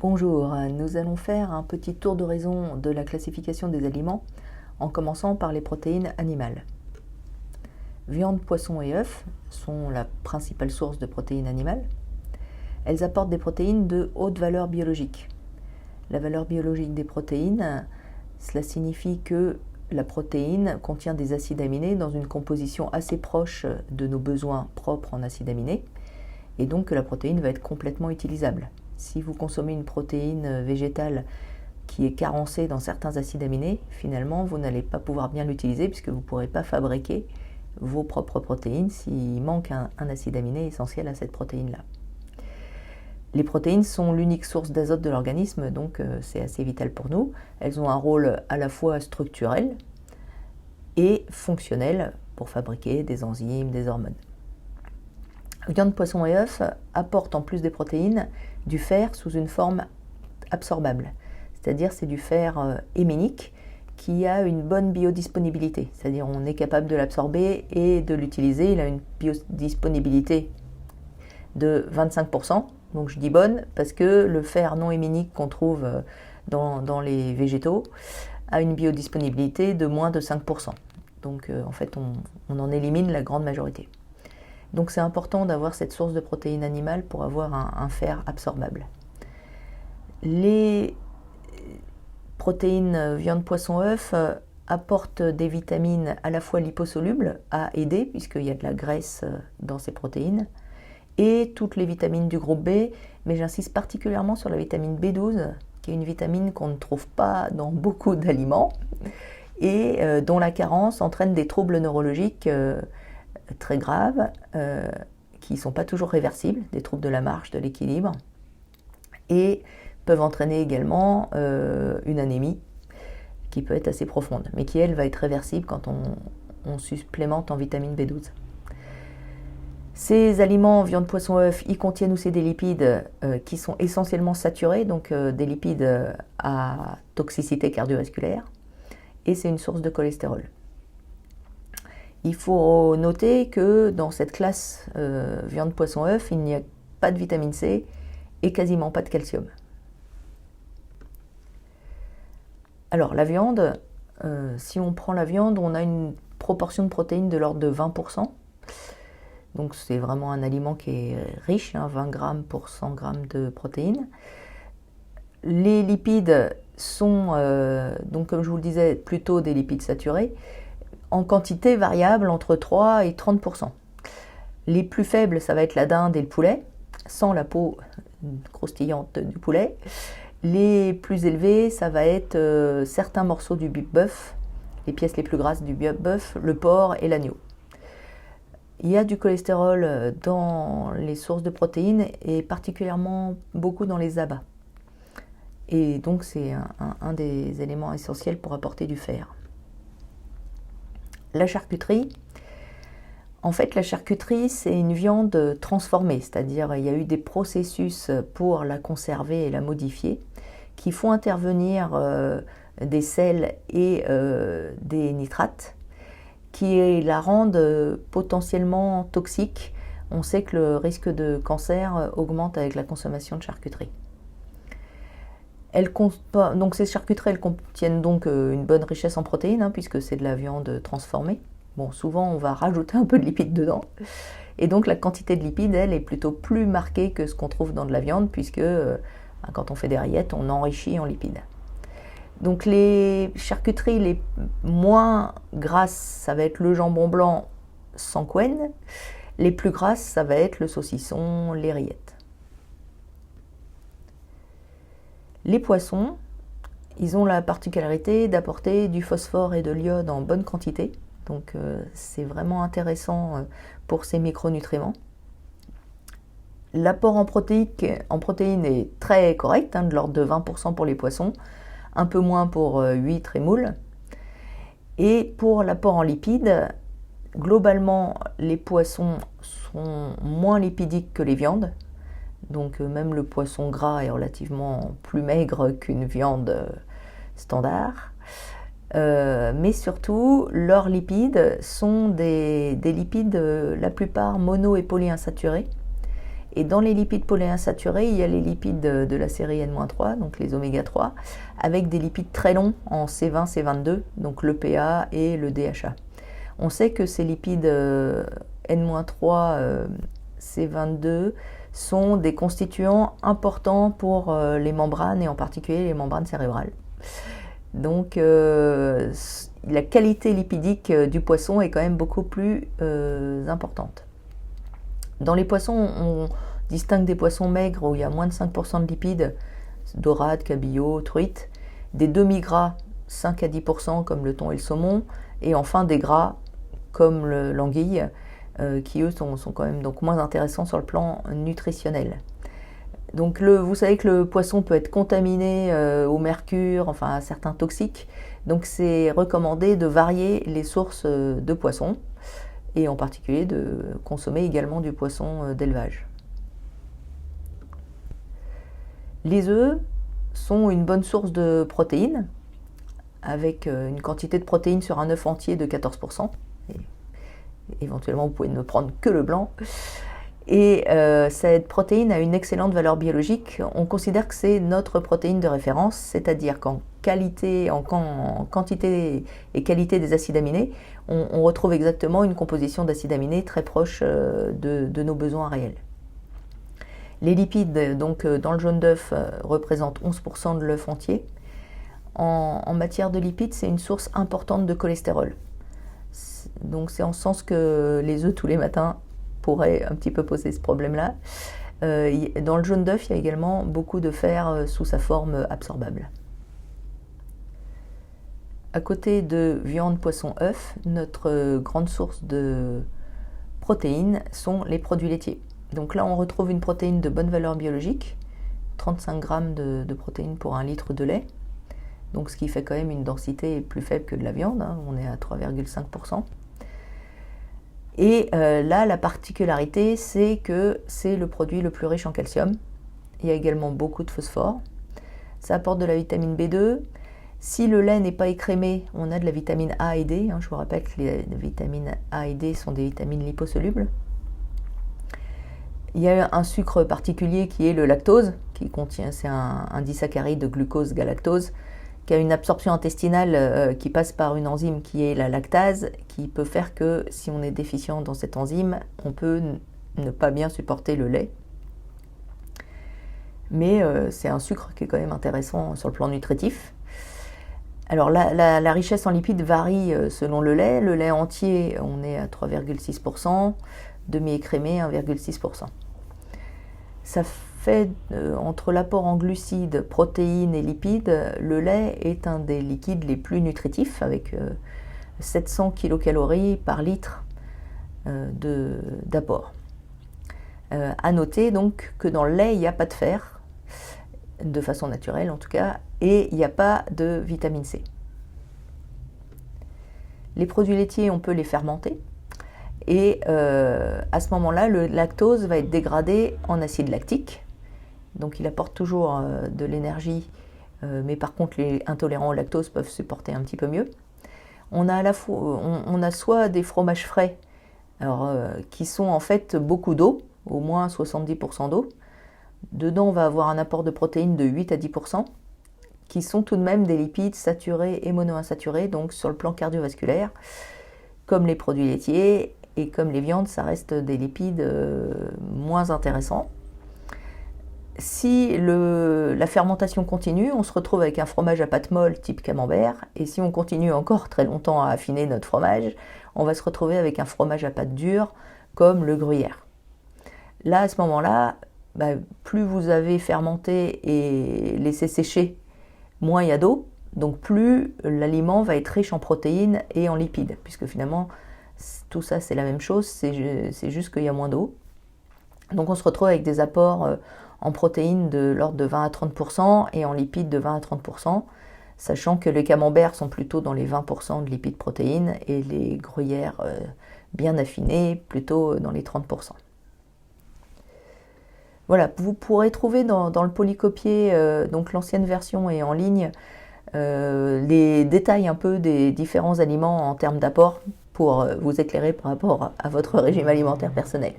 Bonjour, nous allons faire un petit tour d'horizon de la classification des aliments en commençant par les protéines animales. Viande, poisson et œufs sont la principale source de protéines animales. Elles apportent des protéines de haute valeur biologique. La valeur biologique des protéines, cela signifie que la protéine contient des acides aminés dans une composition assez proche de nos besoins propres en acides aminés et donc que la protéine va être complètement utilisable. Si vous consommez une protéine végétale qui est carencée dans certains acides aminés, finalement, vous n'allez pas pouvoir bien l'utiliser puisque vous ne pourrez pas fabriquer vos propres protéines s'il manque un acide aminé essentiel à cette protéine-là. Les protéines sont l'unique source d'azote de l'organisme, donc c'est assez vital pour nous. Elles ont un rôle à la fois structurel et fonctionnel pour fabriquer des enzymes, des hormones. Viande, poisson et œufs apportent en plus des protéines du fer sous une forme absorbable. C'est-à-dire c'est du fer héminique qui a une bonne biodisponibilité. C'est-à-dire on est capable de l'absorber et de l'utiliser. Il a une biodisponibilité de 25%. Donc je dis bonne parce que le fer non héminique qu'on trouve dans les végétaux a une biodisponibilité de moins de 5%. Donc en fait on en élimine la grande majorité. Donc c'est important d'avoir cette source de protéines animales pour avoir un fer absorbable. Les protéines viande, poisson, œufs apportent des vitamines à la fois liposolubles, A et D, puisqu'il y a de la graisse dans ces protéines, et toutes les vitamines du groupe B, mais j'insiste particulièrement sur la vitamine B12, qui est une vitamine qu'on ne trouve pas dans beaucoup d'aliments, et dont la carence entraîne des troubles neurologiques très graves, qui ne sont pas toujours réversibles, des troubles de la marche, de l'équilibre, et peuvent entraîner également une anémie qui peut être assez profonde, mais qui elle va être réversible quand on supplémente en vitamine B12. Ces aliments, viande, poisson, œufs, ils contiennent aussi des lipides qui sont essentiellement saturés, donc des lipides à toxicité cardiovasculaire, et c'est une source de cholestérol. Il faut noter que dans cette classe viande, poisson, œufs, il n'y a pas de vitamine C et quasiment pas de calcium. Alors la viande, si on prend la viande, on a une proportion de protéines de l'ordre de 20%. Donc c'est vraiment un aliment qui est riche, 20 grammes pour 100 grammes de protéines. Les lipides sont, donc comme je vous le disais, plutôt des lipides saturés, en quantité variable entre 3 et 30%. Les plus faibles, ça va être la dinde et le poulet, sans la peau croustillante du poulet. Les plus élevés, ça va être certains morceaux du bœuf, les pièces les plus grasses du bœuf, le porc et l'agneau. Il y a du cholestérol dans les sources de protéines et particulièrement beaucoup dans les abats. Et donc c'est un des éléments essentiels pour apporter du fer. La charcuterie, en fait la charcuterie c'est une viande transformée, c'est-à-dire il y a eu des processus pour la conserver et la modifier qui font intervenir des sels et des nitrates qui la rendent potentiellement toxique. On sait que le risque de cancer augmente avec la consommation de charcuterie. Donc ces charcuteries elles contiennent donc une bonne richesse en protéines puisque c'est de la viande transformée. Bon, souvent on va rajouter un peu de lipides dedans et donc la quantité de lipides elle est plutôt plus marquée que ce qu'on trouve dans de la viande puisque quand on fait des rillettes on enrichit en lipides. Donc les charcuteries les moins grasses ça va être le jambon blanc sans couenne, les plus grasses ça va être le saucisson, les rillettes. Les poissons, ils ont la particularité d'apporter du phosphore et de l'iode en bonne quantité. Donc c'est vraiment intéressant pour ces micronutriments. L'apport en protéines est très correct, de l'ordre de 20% pour les poissons, un peu moins pour huîtres et moules. Et pour l'apport en lipides, globalement les poissons sont moins lipidiques que les viandes. Donc même le poisson gras est relativement plus maigre qu'une viande standard. Mais surtout, leurs lipides sont des lipides la plupart mono et polyinsaturés Et dans les lipides polyinsaturés, il y a les lipides de la série N-3, donc les oméga 3, avec des lipides très longs en C20, C22, donc l'EPA et le DHA. On sait que ces lipides N-3, C22 sont des constituants importants pour les membranes et en particulier les membranes cérébrales. Donc la qualité lipidique du poisson est quand même beaucoup plus importante. Dans les poissons, on distingue des poissons maigres où il y a moins de 5% de lipides, dorade, cabillaud, truite, des demi-gras 5 à 10% comme le thon et le saumon, et enfin des gras comme l'anguille qui eux sont quand même donc moins intéressants sur le plan nutritionnel. Donc vous savez que le poisson peut être contaminé au mercure, enfin à certains toxiques, donc c'est recommandé de varier les sources de poissons et en particulier de consommer également du poisson d'élevage. Les œufs sont une bonne source de protéines, avec une quantité de protéines sur un œuf entier de 14%. Et éventuellement, vous pouvez ne prendre que le blanc. Et cette protéine a une excellente valeur biologique. On considère que c'est notre protéine de référence, c'est-à-dire qu'en quantité et qualité des acides aminés, on retrouve exactement une composition d'acides aminés très proche de nos besoins réels. Les lipides, donc dans le jaune d'œuf, représentent 11% de l'œuf entier. En matière de lipides, c'est une source importante de cholestérol. Donc c'est en ce sens que les œufs tous les matins pourraient un petit peu poser ce problème-là. Dans le jaune d'œuf, il y a également beaucoup de fer sous sa forme absorbable. À côté de viande, poisson, œuf, notre grande source de protéines sont les produits laitiers. Donc là, on retrouve une protéine de bonne valeur biologique, 35 grammes de protéines pour 1 litre de lait, donc ce qui fait quand même une densité plus faible que de la viande, hein, on est à 3,5%. Et là, la particularité, c'est que c'est le produit le plus riche en calcium. Il y a également beaucoup de phosphore. Ça apporte de la vitamine B2. Si le lait n'est pas écrémé, on a de la vitamine A et D. Je vous rappelle que les vitamines A et D sont des vitamines liposolubles. Il y a un sucre particulier qui est le lactose, qui contient, c'est un disaccharide de glucose galactose, qui a une absorption intestinale qui passe par une enzyme qui est la lactase, qui peut faire que si on est déficient dans cette enzyme, on peut ne pas bien supporter le lait. Mais c'est un sucre qui est quand même intéressant sur le plan nutritif. Alors la richesse en lipides varie selon le lait. Le lait entier, on est à 3,6%, demi-écrémé 1,6%. Ça fait entre l'apport en glucides, protéines et lipides, le lait est un des liquides les plus nutritifs avec 700 kcal par litre d'apport. À noter donc que dans le lait, il n'y a pas de fer, de façon naturelle en tout cas, et il n'y a pas de vitamine C. Les produits laitiers, on peut les fermenter. Et à ce moment-là, le lactose va être dégradé en acide lactique. Donc il apporte toujours de l'énergie, mais par contre les intolérants au lactose peuvent supporter un petit peu mieux. On a soit des fromages frais, qui sont en fait beaucoup d'eau, au moins 70% d'eau. Dedans, on va avoir un apport de protéines de 8 à 10%, qui sont tout de même des lipides saturés et monoinsaturés, donc sur le plan cardiovasculaire, comme les produits laitiers. Et comme les viandes, ça reste des lipides moins intéressants. Si la fermentation continue, on se retrouve avec un fromage à pâte molle type camembert. Et si on continue encore très longtemps à affiner notre fromage, on va se retrouver avec un fromage à pâte dure comme le gruyère. Là, à ce moment-là, plus vous avez fermenté et laissé sécher, moins il y a d'eau. Donc plus l'aliment va être riche en protéines et en lipides, puisque finalement, tout ça c'est la même chose, c'est juste qu'il y a moins d'eau. Donc on se retrouve avec des apports en protéines de l'ordre de 20 à 30% et en lipides de 20 à 30%, sachant que les camemberts sont plutôt dans les 20% de lipides protéines et les gruyères bien affinées plutôt dans les 30%. Voilà, vous pourrez trouver dans le polycopier, donc l'ancienne version et en ligne, les détails un peu des différents aliments en termes d'apport pour vous éclairer par rapport à votre régime alimentaire personnel.